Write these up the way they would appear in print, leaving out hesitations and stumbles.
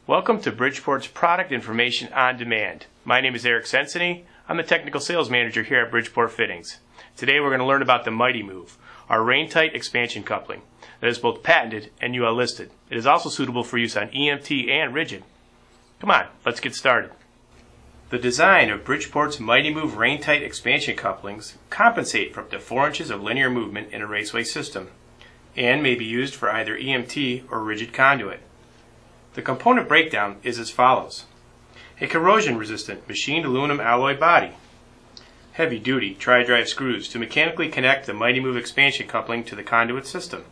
Welcome to Bridgeport's Product Information on Demand. My name is Eric Sensini. I'm the Technical Sales Manager here at Bridgeport Fittings. Today we're going to learn about the Mighty Move, our rain-tight expansion coupling that is both patented and UL listed. It is also suitable for use on EMT and rigid. Come on, let's get started. The design of Bridgeport's Mighty Move rain-tight expansion couplings compensate for up to 4 inches of linear movement in a raceway system and may be used for either EMT or rigid conduit. The component breakdown is as follows. A corrosion-resistant machined aluminum alloy body. Heavy-duty tri-drive screws to mechanically connect the Mighty Move expansion coupling to the conduit system.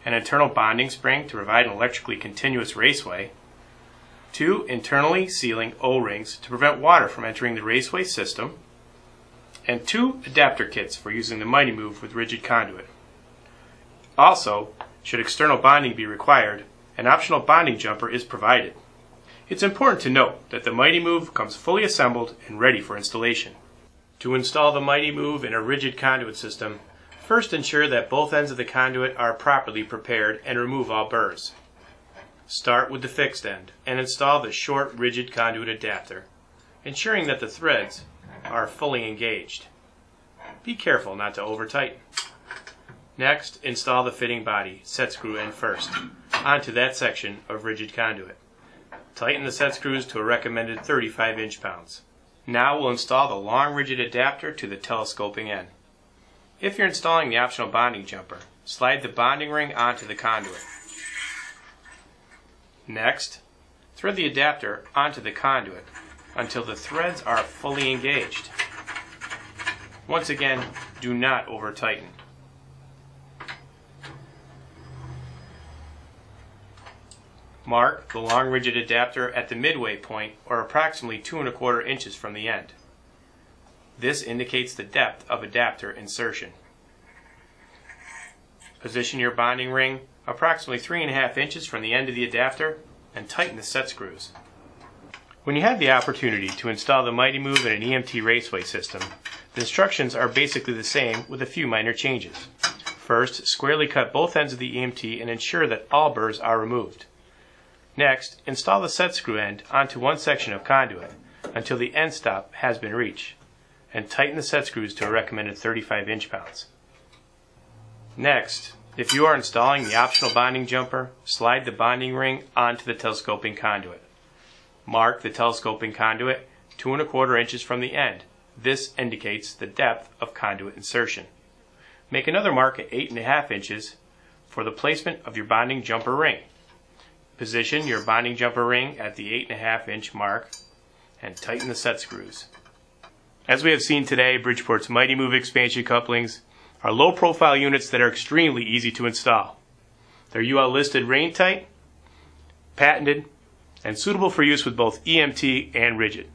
An internal bonding spring to provide an electrically continuous raceway. 2 internally sealing O-rings to prevent water from entering the raceway system. And 2 adapter kits for using the Mighty Move with rigid conduit. Also, should external bonding be required, an optional bonding jumper is provided. It's important to note that the Mighty Move comes fully assembled and ready for installation. To install the Mighty Move in a rigid conduit system, first ensure that both ends of the conduit are properly prepared and remove all burrs. Start with the fixed end and install the short rigid conduit adapter, ensuring that the threads are fully engaged. Be careful not to over-tighten. Next, install the fitting body, set screw end first, onto that section of rigid conduit. Tighten the set screws to a recommended 35 inch-pounds. Now we'll install the long rigid adapter to the telescoping end. If you're installing the optional bonding jumper, slide the bonding ring onto the conduit. Next, thread the adapter onto the conduit until the threads are fully engaged. Once again, do not over-tighten. Mark the long rigid adapter at the midway point, or approximately 2 1/4 inches from the end. This indicates the depth of adapter insertion. Position your bonding ring approximately 3 1/2 inches from the end of the adapter and tighten the set screws. When you have the opportunity to install the Mighty Move in an EMT raceway system, the instructions are basically the same with a few minor changes. First, squarely cut both ends of the EMT and ensure that all burrs are removed. Next, install the set screw end onto one section of conduit until the end stop has been reached, and tighten the set screws to a recommended 35 inch-pounds. Next, if you are installing the optional bonding jumper, slide the bonding ring onto the telescoping conduit. Mark the telescoping conduit 2 1/4 inches from the end. This indicates the depth of conduit insertion. Make another mark at 8 1/2 inches for the placement of your bonding jumper ring. Position your bonding jumper ring at the 8 1/2 inch mark and tighten the set screws. As we have seen today, Bridgeport's Mighty Move expansion couplings are low-profile units that are extremely easy to install. They're UL listed rain-tight, patented, and suitable for use with both EMT and rigid.